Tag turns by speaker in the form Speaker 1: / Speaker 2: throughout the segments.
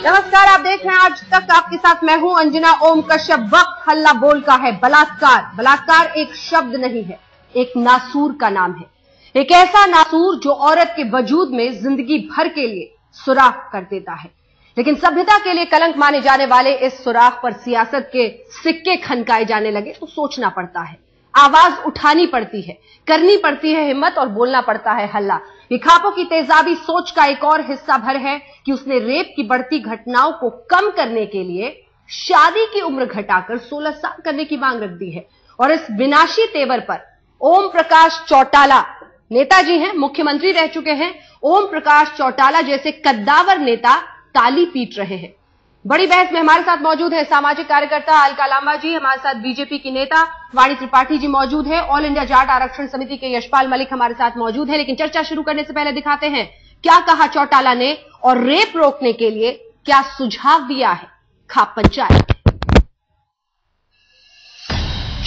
Speaker 1: नमस्कार, आप देख रहे हैं आज तक। आपके साथ मैं हूं अंजना ओम कश्यप। वक्त हल्ला बोल का है। बलात्कार, बलात्कार एक शब्द नहीं है, एक नासूर का नाम है। एक ऐसा नासूर जो औरत के वजूद में जिंदगी भर के लिए सुराख कर देता है। लेकिन सभ्यता के लिए कलंक माने जाने वाले इस सुराख पर सियासत के सिक्के खनकाए जाने लगे तो सोचना पड़ता है, आवाज उठानी पड़ती है, करनी पड़ती है हिम्मत और बोलना पड़ता है हल्ला। ये खापों की तेजाबी सोच का एक और हिस्सा भर है कि उसने रेप की बढ़ती घटनाओं को कम करने के लिए शादी की उम्र घटाकर 16 साल करने की मांग रख दी है। और इस विनाशी तेवर पर ओम प्रकाश चौटाला, नेताजी हैं, मुख्यमंत्री रह चुके हैं, ओम प्रकाश चौटाला जैसे कद्दावर नेता ताली पीट रहे हैं। बड़ी बहस में हमारे साथ मौजूद है सामाजिक कार्यकर्ता अलका लांबा जी, हमारे साथ बीजेपी की नेता वाणी त्रिपाठी जी मौजूद है, ऑल इंडिया जाट आरक्षण समिति के यशपाल मलिक हमारे साथ मौजूद है। लेकिन चर्चा शुरू करने से पहले दिखाते हैं क्या कहा चौटाला ने और रेप रोकने के लिए क्या सुझाव दिया है खाप पंचायत।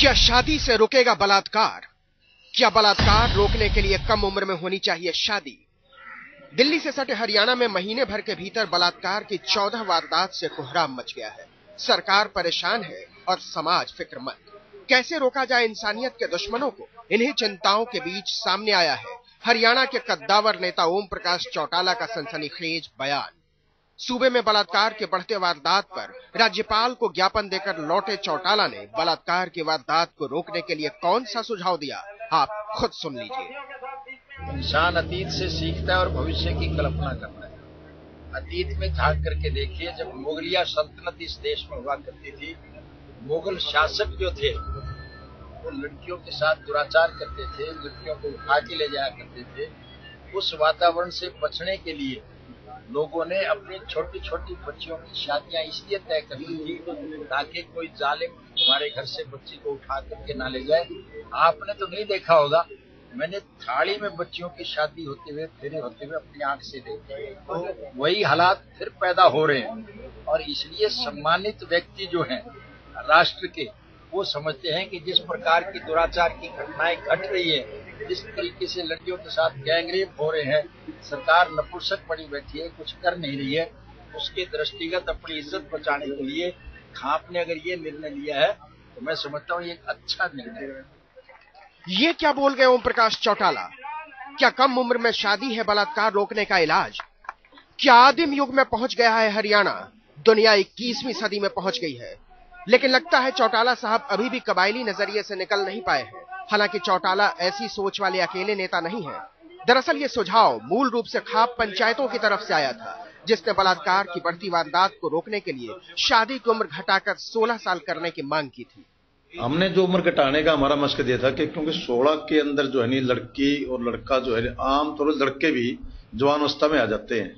Speaker 2: क्या शादी से रुकेगा बलात्कार? क्या बलात्कार रोकने के लिए कम उम्र में होनी चाहिए शादी? दिल्ली से सटे हरियाणा में महीने भर के भीतर बलात्कार की 14 वारदात से कोहराम मच गया है। सरकार परेशान है और समाज फिक्रमंद। कैसे रोका जाए इंसानियत के दुश्मनों को, इन्हीं चिंताओं के बीच सामने आया है हरियाणा के कद्दावर नेता ओम प्रकाश चौटाला का सनसनीखेज बयान। सूबे में बलात्कार के बढ़ते वारदात पर राज्यपाल को ज्ञापन देकर लौटे चौटाला ने बलात्कार की वारदात को रोकने के लिए कौन सा सुझाव दिया, आप खुद सुन लीजिए।
Speaker 3: इंसान अतीत से सीखता है और भविष्य की कल्पना करता है। अतीत में झांक करके देखिए, जब मुगलिया सल्तनत इस देश में हुआ करती थी, मुगल शासक जो थे वो लड़कियों के साथ दुराचार करते थे, लड़कियों को उठा के ले जाया करते थे। उस वातावरण से बचने के लिए लोगों ने अपनी छोटी छोटी बच्चियों की शादियां इसलिए तय कर दी थी ताकि कोई जालिम हमारे घर से बच्ची को उठा करके ना ले जाए। आपने तो नहीं देखा होगा, मैंने थाली में बच्चियों की शादी होते हुए, फेरे होते हुए अपनी आंख से देखे। तो वही हालात फिर पैदा हो रहे हैं और इसलिए सम्मानित व्यक्ति जो हैं राष्ट्र के, वो समझते हैं कि जिस प्रकार की दुराचार की घटनाएं घट रही है, जिस तरीके से लड़कियों के साथ गैंगरेप हो रहे हैं, सरकार नपुंसक पड़ी बैठी है, कुछ कर नहीं रही है। उसके दृष्टिगत अपनी इज्जत बचाने के लिए खाप ने अगर ये निर्णय लिया है तो मैं समझता हूँ ये एक अच्छा निर्णय है।
Speaker 2: ये क्या बोल गए ओम प्रकाश चौटाला? क्या कम उम्र में शादी है बलात्कार रोकने का इलाज? क्या आदिम युग में पहुंच गया है हरियाणा? दुनिया 21वीं सदी में पहुंच गई है। लेकिन लगता है चौटाला साहब अभी भी कबायली नजरिए से निकल नहीं पाए हैं। हालांकि चौटाला ऐसी सोच वाले अकेले नेता नहीं है। दरअसल ये सुझाव मूल रूप से खाप पंचायतों की तरफ से आया था, जिसने बलात्कार की बढ़ती वारदात को रोकने के लिए शादी की उम्र घटाकर 16 साल करने की मांग की थी।
Speaker 4: हमने जो उम्र घटाने का हमारा मकसद ये था कि क्योंकि 16 के अंदर जो है नहीं, लड़की और लड़का जो है आमतौर पर लड़के भी जवान अवस्था में आ जाते हैं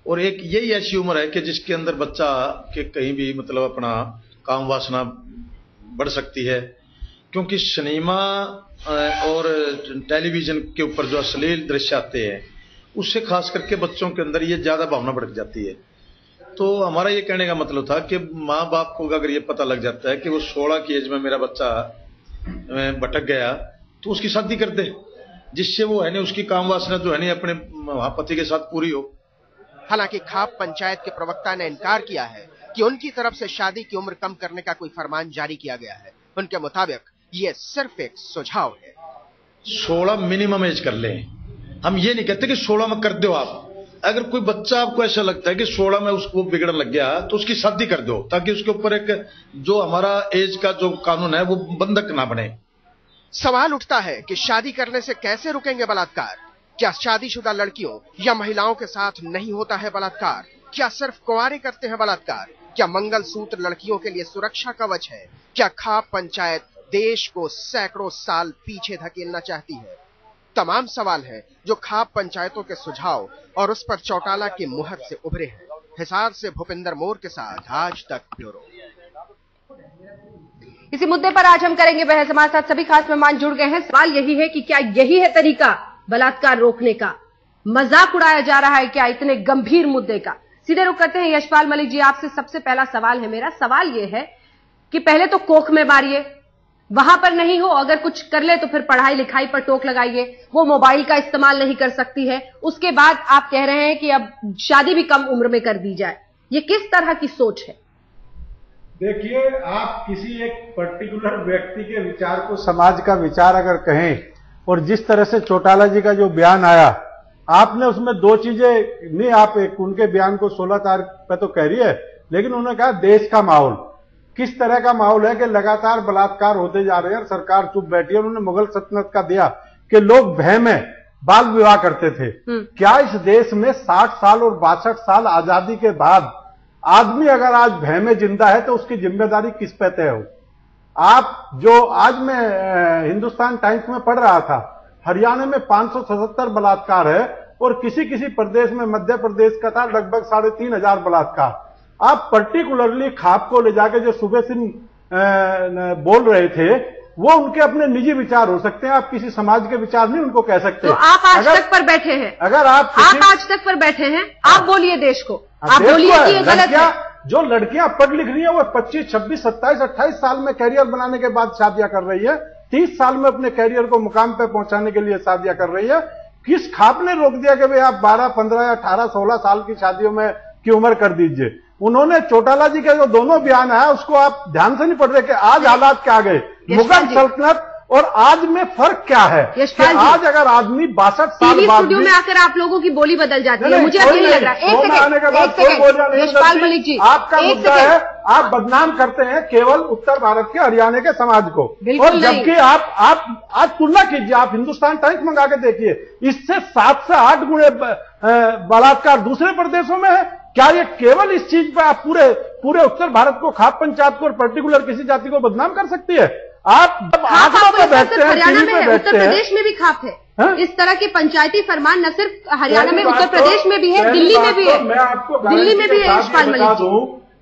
Speaker 4: और एक यही ऐसी उम्र है कि जिसके अंदर बच्चा के कहीं भी मतलब अपना काम वासना बढ़ सकती है। क्योंकि सिनेमा और टेलीविजन के ऊपर जो अश्लील दृश्य आते हैं उससे खास करके बच्चों के अंदर ये ज्यादा भावना बढ़ जाती है। तो हमारा ये कहने का मतलब था कि माँ बाप को अगर ये पता लग जाता है कि वो 16 की एज में मेरा बच्चा भटक गया तो उसकी शादी कर दे, जिससे वो है नहीं उसकी काम वासना जो है नहीं अपने पति के साथ पूरी हो।
Speaker 2: हालांकि खाप पंचायत के प्रवक्ता ने इनकार किया है कि उनकी तरफ से शादी की उम्र कम करने का कोई फरमान जारी किया गया है। उनके मुताबिक ये सिर्फ एक सुझाव है।
Speaker 4: 16 मिनिमम एज कर लें, हम ये नहीं कहते कि 16 में कर दो। आप अगर कोई बच्चा आपको ऐसा लगता है कि 16 में उसको बिगड़ने लग गया तो उसकी शादी कर दो, ताकि उसके ऊपर एक जो हमारा एज का जो कानून है वो बंधक ना बने।
Speaker 2: सवाल उठता है कि शादी करने से कैसे रुकेंगे बलात्कार? क्या शादीशुदा लड़कियों या महिलाओं के साथ नहीं होता है बलात्कार? क्या सिर्फ कुंवारे करते हैं बलात्कार? क्या मंगलसूत्र लड़कियों के लिए सुरक्षा कवच है? क्या खाप पंचायत देश को सैकड़ों साल पीछे धकेलना चाहती है? तमाम सवाल हैं जो खाप पंचायतों के सुझाव और उस पर चौटाला की मुहर से उभरे हैं। हिसार से भूपिंदर मोर के साथ आज तक ब्यूरो।
Speaker 1: इसी मुद्दे पर आज हम करेंगे बहस। हमारे साथ सभी खास मेहमान जुड़ गए हैं। सवाल यही है कि क्या यही है तरीका बलात्कार रोकने का? मजाक उड़ाया जा रहा है क्या इतने गंभीर मुद्दे का? सीधे रुख करते हैं यशपाल मलिक जी, आपसे सबसे पहला सवाल है मेरा। सवाल यह है कि पहले तो कोख में मारिए, वहां पर नहीं हो, अगर कुछ कर ले तो फिर पढ़ाई लिखाई पर टोक लगाइए, वो मोबाइल का इस्तेमाल नहीं कर सकती है। उसके बाद आप कह रहे हैं कि अब शादी भी कम उम्र में कर दी जाए। ये किस तरह की सोच है?
Speaker 5: देखिए, आप किसी एक पर्टिकुलर व्यक्ति के विचार को समाज का विचार अगर कहें, और जिस तरह से चौटाला जी का जो बयान आया, आपने उसमें दो चीजें नहीं, आप एक उनके बयान को 16 तारीख पे तो कह रही है, लेकिन उन्होंने कहा देश का माहौल किस तरह का माहौल है कि लगातार बलात्कार होते जा रहे हैं और सरकार चुप बैठी है। उन्होंने मुगल सल्तनत का दिया कि लोग भय में बाल विवाह करते थे। क्या इस देश में 60 साल और 62 साल आजादी के बाद आदमी अगर आज भय में जिंदा है तो उसकी जिम्मेदारी किस पे तय हो? आप जो आज मैं हिंदुस्तान टाइम्स में पढ़ रहा था, हरियाणा में 577 बलात्कार है और किसी किसी प्रदेश में, मध्य प्रदेश का था लगभग 3500 बलात्कार। आप पर्टिकुलरली खाप को ले जाके जो सुबह सिंह बोल रहे थे, वो उनके अपने निजी विचार हो सकते हैं, आप किसी समाज के विचार नहीं उनको कह सकते।
Speaker 1: तो आप आज तक पर बैठे हैं,
Speaker 5: अगर आप
Speaker 1: आज तक पर बैठे हैं, आप बोलिए देश को, आप बोलिए कि ये गलत है।
Speaker 5: जो लड़कियां पढ़ लिख रही हैं वो 25, 26, 27, 28 साल में कैरियर बनाने के बाद शादियां कर रही है, 30 साल में अपने कैरियर को मुकाम पे पहुंचाने के लिए शादियां कर रही है। किस खाप ने रोक दिया कि भाई आप 12, 15 या 18, 16 साल की शादियों में की उम्र कर दीजिए? उन्होंने चौटाला जी के जो दोनों बयान आया उसको आप ध्यान से नहीं पढ़ रहे कि आज हालात क्या गए, मुगल सल्तनत और आज में फर्क क्या है। आज अगर आदमी 62 साल बाद
Speaker 1: स्टूडियो में आकर आप लोगों की बोली बदल जाती है, मुझे अब नहीं लग रहा। एक सेकंड यशपाल मलिक जी,
Speaker 5: आपका मुद्दा है, आप बदनाम करते हैं केवल उत्तर भारत के, हरियाणा के समाज को, और जबकि आप आज तुलना कीजिए, आप हिंदुस्तान टाइम्स मंगा के देखिए, इससे 7 से 8 गुणे बलात्कार दूसरे प्रदेशों में है। क्या ये केवल इस चीज पर आप पूरे उत्तर भारत को, खाप पंचायत को और पर्टिकुलर किसी जाति को बदनाम कर सकती है? आप जब आंकड़ों पर बैठते हैं,
Speaker 1: हरियाणा में है, उत्तर प्रदेश में भी खाप है। इस तरह के पंचायती फरमान न सिर्फ हरियाणा में, उत्तर प्रदेश में भी है, दिल्ली में भी है,
Speaker 5: मैं आपको
Speaker 1: दिल्ली में भी है। यशपाल मलिक
Speaker 5: जी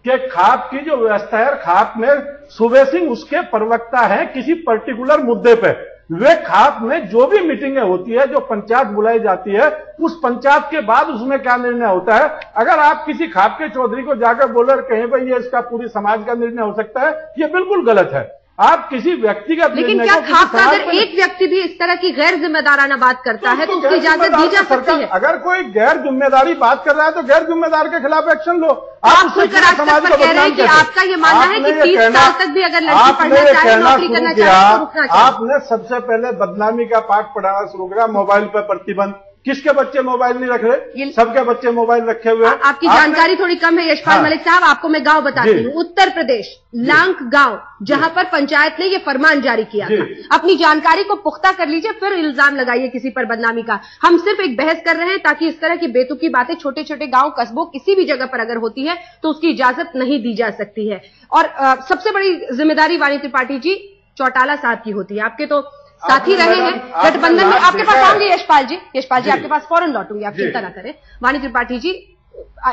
Speaker 5: कि खाप की जो व्यवस्था है, खाप में सुबह सिंह उसके प्रवक्ता है किसी पर्टिकुलर मुद्दे पे। वे खाप में जो भी मीटिंगें होती है, जो पंचायत बुलाई जाती है, उस पंचायत के बाद उसमें क्या निर्णय होता है। अगर आप किसी खाप के चौधरी को जाकर बोले कहें भाई ये इसका पूरी समाज का निर्णय हो सकता है, ये बिल्कुल गलत है। आप किसी व्यक्तिगत,
Speaker 1: लेकिन क्या खाप का अगर एक व्यक्ति भी इस तरह की गैर जिम्मेदाराना बात करता है तो उसकी इजाजत दी जा सकती है?
Speaker 5: अगर कोई गैर जिम्मेदारी बात कर रहा है तो गैर जिम्मेदार के खिलाफ एक्शन लो।
Speaker 1: आप खुलकर आज तक पर कह रहे हैं कि आपका ये मानना है कि 30 साल तक भी अगर लड़की पढ़ना चाहे, नौकरी करना चाहे तो रुकना चाहिए।
Speaker 5: आपने सबसे पहले बदनामी का पाठ पढ़ाना शुरू करा, मोबाइल पर प्रतिबंध। किसके बच्चे मोबाइल नहीं रख रहे? सबके बच्चे मोबाइल रखे हुए हैं।
Speaker 1: आपकी जानकारी थोड़ी कम है यशपाल मलिक साहब, आपको मैं गांव बताती हूँ। उत्तर प्रदेश लांक गांव, जहां पर पंचायत ने ये फरमान जारी किया था। अपनी जानकारी को पुख्ता कर लीजिए, फिर इल्जाम लगाइए किसी पर बदनामी का। हम सिर्फ एक बहस कर रहे हैं ताकि इस तरह की बेतुकी बातें छोटे छोटे गांव, कस्बों, किसी भी जगह पर अगर होती है तो उसकी इजाजत नहीं दी जा सकती है। और सबसे बड़ी जिम्मेदारी वाणी त्रिपाठी जी चौटाला साहब की होती है। आपके तो साथी रहे हैं गठबंधन में। आपके पास आऊंगी यशपाल जी आपके पास फौरन लौटूंगी, आप चिंता ना करें। वाणी त्रिपाठी जी,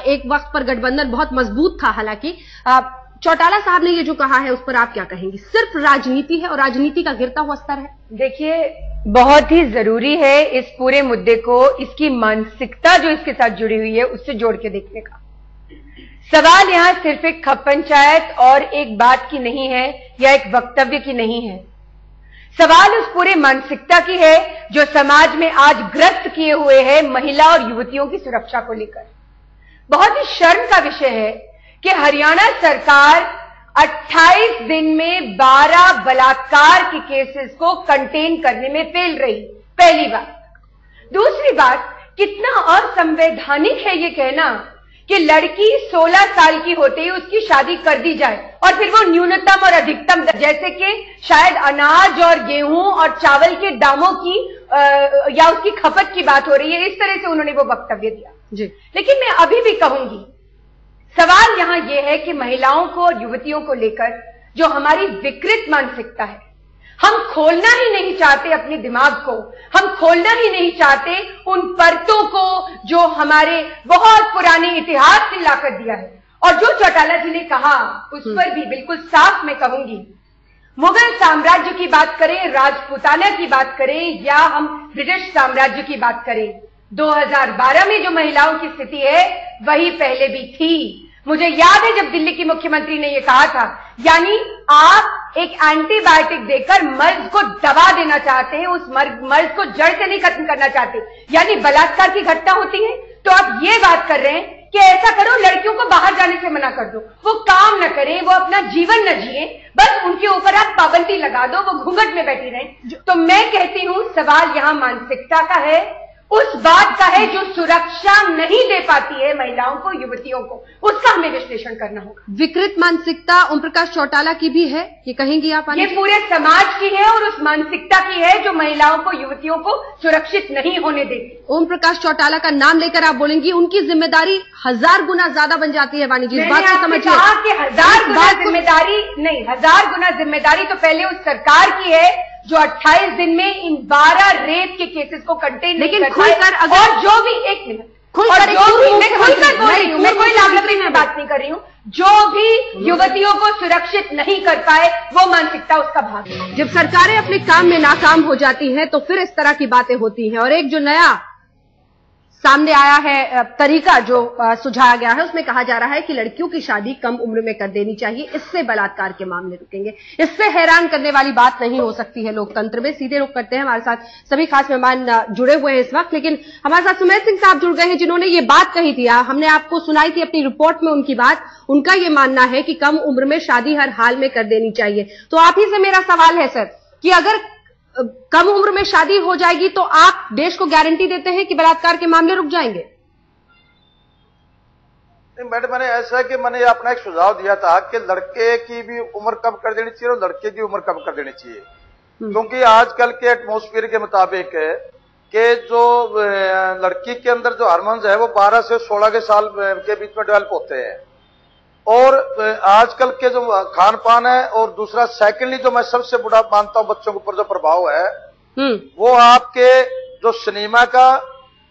Speaker 1: एक वक्त पर गठबंधन बहुत मजबूत था, हालांकि चौटाला साहब ने ये जो कहा है उस पर आप क्या कहेंगी? सिर्फ राजनीति है और राजनीति का गिरता हुआ स्तर है।
Speaker 6: देखिए, बहुत ही जरूरी है इस पूरे मुद्दे को, इसकी मानसिकता जो इसके साथ जुड़ी हुई है उससे जोड़ के देखने का। सवाल यहां सिर्फ एक खप पंचायत और एक बात की नहीं है या एक वक्तव्य की नहीं है। सवाल उस पूरे मानसिकता की है जो समाज में आज ग्रस्त किए हुए है महिला और युवतियों की सुरक्षा को लेकर। बहुत ही शर्म का विषय है कि हरियाणा सरकार 28 दिन में 12 बलात्कार के केसेस को कंटेन करने में फेल रही, पहली बात। दूसरी बात, कितना असंवैधानिक है ये कहना कि लड़की 16 साल की होते ही उसकी शादी कर दी जाए और फिर वो न्यूनतम और अधिकतम, जैसे कि शायद अनाज और गेहूं और चावल के दामों की या उसकी खपत की बात हो रही है, इस तरह से उन्होंने वो वक्तव्य दिया जी। लेकिन मैं अभी भी कहूंगी, सवाल यहां यह है कि महिलाओं को और युवतियों को लेकर जो हमारी विकृत मानसिकता है, हम खोलना ही नहीं चाहते अपने दिमाग को, हम खोलना ही नहीं चाहते उन परतों को जो हमारे बहुत पुराने इतिहास से लाकर दिया है। और जो चौटाला जी ने कहा उस पर भी बिल्कुल साफ मैं कहूंगी, मुगल साम्राज्य की बात करें, राजपूताना की बात करें या हम ब्रिटिश साम्राज्य की बात करें, 2012 में जो महिलाओं की स्थिति है वही पहले भी थी। मुझे याद है जब दिल्ली की मुख्यमंत्री ने यह कहा था, यानी आप एक एंटीबायोटिक देकर मर्ज को दबा देना चाहते हैं, उस मर्ज को जड़ से नहीं खत्म करना चाहते। यानी बलात्कार की घटना होती है तो आप ये बात कर रहे हैं कि ऐसा करो, लड़कियों को बाहर जाने से मना कर दो, वो काम न करें, वो अपना जीवन न जिए, बस उनके ऊपर आप पाबंदी लगा दो, वो घूंघट में बैठी रहें। तो मैं कहती हूं सवाल यहां मानसिकता का है, उस बात का है जो सुरक्षा नहीं दे पाती है महिलाओं को, युवतियों को, उसका हमें विश्लेषण करना होगा।
Speaker 1: विकृत मानसिकता ओम प्रकाश चौटाला की भी है, ये कहेंगी आप?
Speaker 6: ये पूरे समाज की है और उस मानसिकता की है जो महिलाओं को, युवतियों को सुरक्षित नहीं होने देती।
Speaker 1: ओम प्रकाश चौटाला का नाम लेकर आप बोलेंगी, उनकी जिम्मेदारी 1000 गुना ज्यादा बन जाती है। वाणी जी, इस बात को समझिए।
Speaker 6: कहा कि 1000 गुना जिम्मेदारी नहीं, 1000 गुना जिम्मेदारी तो पहले उस सरकार की है जो 28 दिन में इन 12 रेप के केसेस को कंटेन नहीं कर पाए। और जो भी, एक मिनट, खुलकर बोल रही हूँ, मैं कोई लाभलपी में बात नहीं कर रही हूँ, जो भी युवतियों को सुरक्षित नहीं कर पाए वो मानसिकता उसका भाग है।
Speaker 1: जब सरकारें अपने काम में नाकाम हो जाती हैं तो फिर इस तरह की बातें होती हैं। और एक जो नया सामने आया है तरीका जो सुझाया गया है, उसमें कहा जा रहा है कि लड़कियों की शादी कम उम्र में कर देनी चाहिए, इससे बलात्कार के मामले रुकेंगे। इससे हैरान करने वाली बात नहीं हो सकती है लोकतंत्र में। सीधे रुख करते हैं, हमारे साथ सभी खास मेहमान जुड़े हुए हैं इस वक्त, लेकिन हमारे साथ सुमेध सिंह साहब जुड़ गए हैं जिन्होंने ये बात कही थी, हमने आपको सुनाई थी अपनी रिपोर्ट में उनकी बात। उनका ये मानना है कि कम उम्र में शादी हर हाल में कर देनी चाहिए। तो आप ही से मेरा सवाल है सर कि अगर कम उम्र में शादी हो जाएगी तो आप देश को गारंटी देते हैं कि बलात्कार के मामले रुक जाएंगे?
Speaker 7: नहीं मैडम, मैंने ऐसा है कि मैंने अपना एक सुझाव दिया था कि लड़के की भी उम्र कम कर देनी चाहिए और लड़के की उम्र कम कर देनी चाहिए, क्योंकि आजकल के एटमॉस्फेयर के मुताबिक कि जो लड़की के अंदर जो हार्मोन्स है वो 12 से 16 के साल के बीच में डेवलप होते हैं। और आजकल के जो खान पान है, और दूसरा सेकेंडली जो मैं सबसे बड़ा मानता हूं बच्चों के ऊपर जो प्रभाव है, वो आपके जो सिनेमा का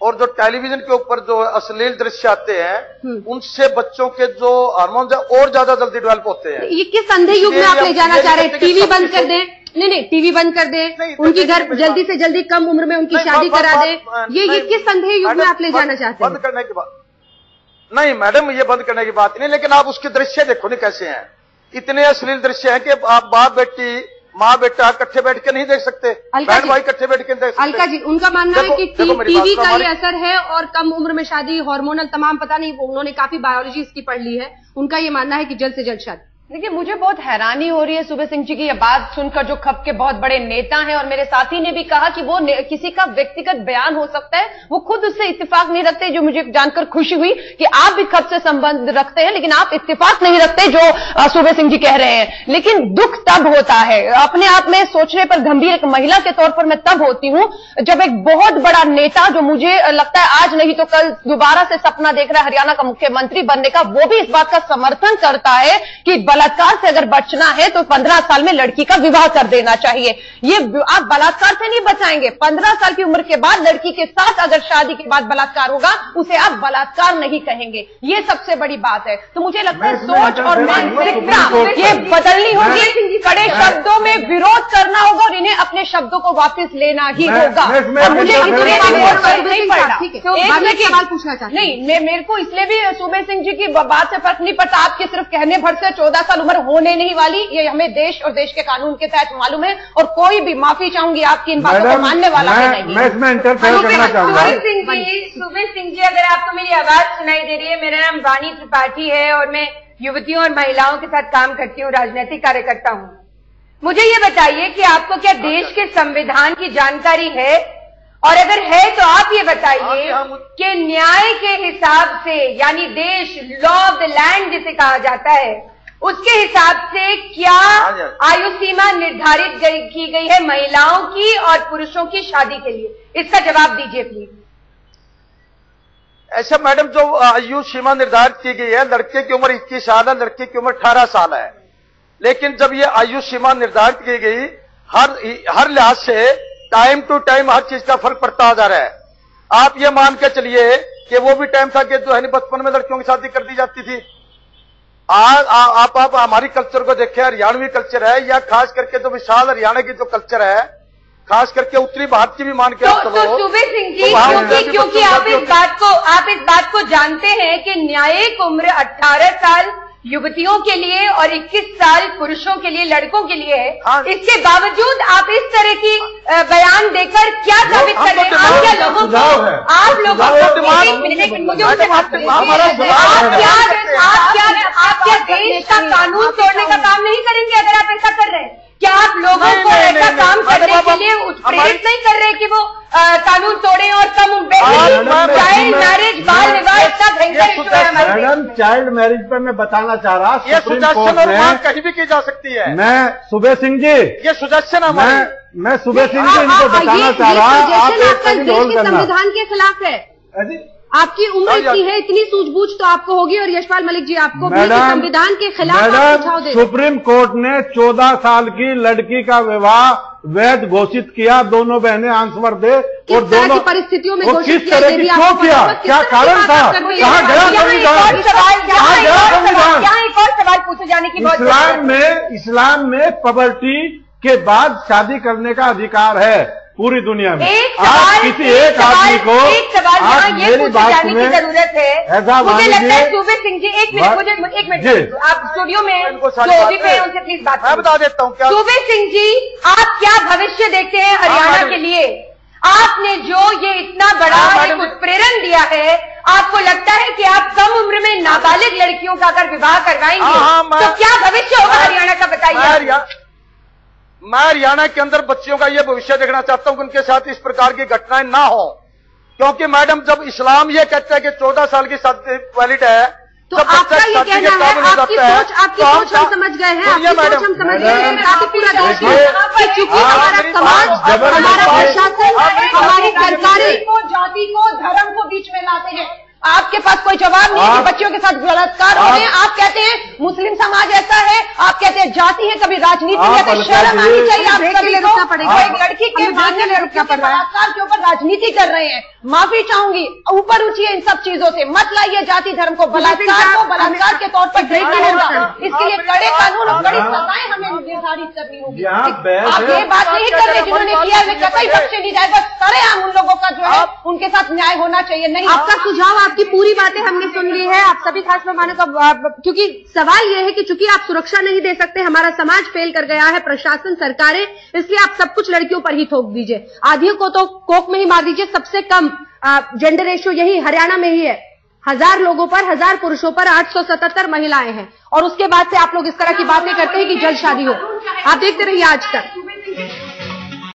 Speaker 7: और जो टेलीविजन के ऊपर जो अश्लील दृश्य आते हैं, उनसे बच्चों के जो हार्मोन्स है और ज्यादा जल्दी डेवलप होते हैं।
Speaker 1: ये किस अंधे युग में आप ले जाना चाह रहे हैं? टीवी बंद कर दें? नहीं, टीवी बंद कर दें, उनकी घर जल्दी से जल्दी कम उम्र में उनकी शादी करा दें, ये किस अंधे युग में आप ले जाना चाहते हैं?
Speaker 7: बंद करने की बात नहीं मैडम, ये बंद करने की बात नहीं, लेकिन आप उसके दृश्य देखो नहीं कैसे हैं। इतने अश्लील दृश्य हैं कि आप बाप बेटी, माँ बेटा इकट्ठे बैठ के नहीं देख सकते, बहन भाई इकट्ठे बैठ के नहीं देख सकते।
Speaker 1: अलका जी, उनका मानना है कि टीवी का ही असर है और कम उम्र में शादी, हार्मोनल तमाम, पता नहीं, उन्होंने काफी बायोलॉजी इसकी पढ़ ली है, उनका ये मानना है कि जल्द से जल्द शादी।
Speaker 8: देखिए, मुझे बहुत हैरानी हो रही है सुबह सिंह जी की यह बात सुनकर, जो खप के बहुत बड़े नेता हैं, और मेरे साथी ने भी कहा कि वो किसी का व्यक्तिगत बयान हो सकता है, वो खुद उससे इत्तेफाक नहीं रखते, जो मुझे जानकर खुशी हुई कि आप भी खप से संबंध रखते हैं, लेकिन आप इत्तेफाक नहीं रखते जो सुबह सिंह जी कह रहे हैं। लेकिन दुख तब होता है, अपने आप में सोचने पर गंभीर एक महिला के तौर पर मैं तब होती हूं जब एक बहुत बड़ा नेता, जो मुझे लगता है आज नहीं तो कल दोबारा से सपना देख रहा है हरियाणा का मुख्यमंत्री बनने का, वो भी इस बात का समर्थन करता है कि बलात्कार से अगर बचना है तो 15 साल में लड़की का विवाह कर देना चाहिए। ये आप बलात्कार से नहीं बचाएंगे। 15 साल की उम्र के बाद लड़की के साथ अगर शादी के बाद बलात्कार होगा, उसे आप बलात्कार नहीं कहेंगे। ये सबसे बड़ी बात है। तो मुझे लगता है सोच और मानसिकता ये बदलनी होगी, कड़े शब्दों में विरोध करना होगा और इन्हें अपने शब्दों को वापस लेना ही होगा। मुझे इसलिए नहीं पड़ता,
Speaker 1: सवाल पूछना चाहती
Speaker 8: नहीं, मेरे को इसलिए भी सुबह सिंह जी की बात से फर्क नहीं पड़ता। आपके सिर्फ कहने भर से 14 साल उम्र होने नहीं वाली, ये हमें देश और देश के कानून के तहत मालूम है, और कोई भी, माफी चाहूंगी आपकी इन बातों को मानने वाला है नहीं।
Speaker 5: मैं इसमें इंटरफेयर करना चाहूंगा।
Speaker 6: सुबह सिंह जी, अगर आपको मेरी आवाज सुनाई दे रही है, मेरा नाम वाणी त्रिपाठी है और मैं युवतियों और महिलाओं के साथ काम करती हूँ, राजनीतिक कार्यकर्ता हूँ। मुझे ये बताइए कि आपको क्या देश के संविधान की जानकारी है, और अगर है तो आप ये बताइए कि न्याय के हिसाब से, यानी देश, लॉ ऑफ द लैंड जिसे कहा जाता है, उसके हिसाब से क्या आयु सीमा निर्धारित की गई है महिलाओं की और पुरुषों की शादी के लिए? इसका जवाब दीजिए प्लीज।
Speaker 7: ऐसा मैडम, जो आयु सीमा निर्धारित की गई है, लड़के की उम्र 21 साल है, लड़की की उम्र 18 साल है। लेकिन जब ये आयु सीमा निर्धारित की गई, हर लिहाज से टाइम टू टाइम हर चीज का फर्क पड़ता जा रहा है। आप ये मान के चलिए कि वो भी टाइम था कि जो है बचपन में लड़कियों की शादी कर दी जाती थी। आप हमारी कल्चर को देखें, हरियाणवी कल्चर है, या खास करके जो विशाल हरियाणा की जो कल्चर है, खास करके उत्तरी भारत की भी मान के
Speaker 6: तो सुबह सिंह जी, क्योंकि आप इस बात को जानते हैं कि न्यायिक उम्र 18 साल युवतियों के लिए और 21 साल पुरुषों के लिए, लड़कों के लिए है।
Speaker 7: हाँ।
Speaker 6: इसके बावजूद आप इस तरह की बयान देकर क्या साबित कर रहे हैं? आप क्या लोगों को, आप लोगों को, एक मिनट मुझे आप क्या देश का कानून तोड़ने का काम नहीं करेंगे अगर आप ऐसा कर रहे हैं? क्या आप लोगों को ऐसा काम करने के लिए उत्प्रेरित नहीं कर रहे कि वो कानून तोड़े और कम चाइल्ड मैरिज, बाल विवाह इतना भयंकर इशू है हमारे?
Speaker 5: मैडम, चाइल्ड मैरिज पर मैं बताना चाह रहा,
Speaker 7: ये सुजैशन और मांग कहीं भी की जा सकती है।
Speaker 5: मैं सुबह सिंह जी,
Speaker 7: ये सुजैशन
Speaker 5: मैं सुबह सिंह जी इनको बताना चाह रहा, आप एक
Speaker 1: संविधान के खिलाफ है। आपकी उम्र इतनी है, इतनी सूझबूझ तो आपको होगी, और यशपाल मलिक जी आपको भी संविधान के खिलाफ सुझाव दे।
Speaker 5: सुप्रीम कोर्ट ने 14 साल की लड़की का विवाह वैध घोषित किया। दोनों बहनें आंसर दे और दोनों
Speaker 1: परिस्थितियों में
Speaker 5: किस तरह की क्यों किया, क्या कारण था, कहाँ गया संविधान?
Speaker 6: यहाँ एक और सवाल पूछे जाने की बात,
Speaker 5: इस्लाम में पॉवर्टी के बाद शादी करने का अधिकार है पूरी दुनिया में।
Speaker 6: आप
Speaker 5: किसी एक आदमी को
Speaker 6: एक सवाल यहाँ ये पूछे जाने की जरूरत है।
Speaker 5: ऐसा
Speaker 6: मुझे लगता है सूबे सिंह जी, एक मिनट आप स्टूडियो में जो भी पे उनसे प्लीज बात
Speaker 7: मैं बता देता हूँ क्या।
Speaker 6: सूबे सिंह जी, आप क्या भविष्य देखते हैं हरियाणा के लिए? आपने जो ये इतना बड़ा एक उत्प्रेरण दिया है, आपको लगता है कि आप कम उम्र में नाबालिग लड़कियों का अगर विवाह करवाएंगे तो क्या भविष्य होगा हरियाणा का, बताइए।
Speaker 7: मैं हरियाणा के अंदर बच्चियों का ये भविष्य देखना चाहता हूं कि उनके साथ इस प्रकार की घटनाएं ना हो, क्योंकि मैडम जब इस्लाम ये कहता है कि 14 साल की शादी वैलिड है,
Speaker 1: तो आपका ये कहना है, आपकी सोच हम समझ गए हैं, आपकी सोच हम समझ गए हैं, काफी पूरा देश है, चूंकि हमारा समाज, हमारा प्रशासन, हमारी सरकारें
Speaker 8: जाति को, धर्म को बीच में लाते हैं। आपके पास कोई जवाब नहीं है कि बच्चियों के साथ बलात्कार हो रहे हैं। आप कहते हैं मुस्लिम समाज ऐसा है, आप कहते हैं जाति है, कभी राजनीति है, तो शर्म आनी चाहिए आप सभी को। एक लड़की के बलात्कार के ऊपर राजनीति कर रहे हैं। माफी चाहूंगी, ऊपर उठिए इन सब चीजों से, मत लाइए जाति धर्म को, बलात्कार के तौर पर देखना होगा। इसके लिए कड़े कानून और कड़ी सजाएं हमें निर्धारित करनी होगी। आप ये बात नहीं कर रहे जिन्होंने किया है कतई बख्शे नहीं जाए, बस सरेआम उन लोगों का जो है उनके साथ न्याय होना चाहिए। नहीं,
Speaker 1: आपका सुझाव, आपकी पूरी बातें हमने सुन ली है, आप सभी खास मेहमानों का, क्योंकि सवाल यह है कि चूंकि आप सुरक्षा नहीं दे सकते, हमारा समाज फेल कर गया है, प्रशासन, सरकारें, इसलिए आप सब कुछ लड़कियों पर ही थोप दीजिए, आधियों को तो कोक में ही मार दीजिए। सबसे कम जेंडर रेशियो यही हरियाणा में ही है, 1000 लोगों पर 1000 पुरुषों पर 877 महिलाएं हैं, और उसके बाद से आप लोग इस तरह की बातें करते हैं कि जल्द शादी हो। आप देखते रहिए आज तक।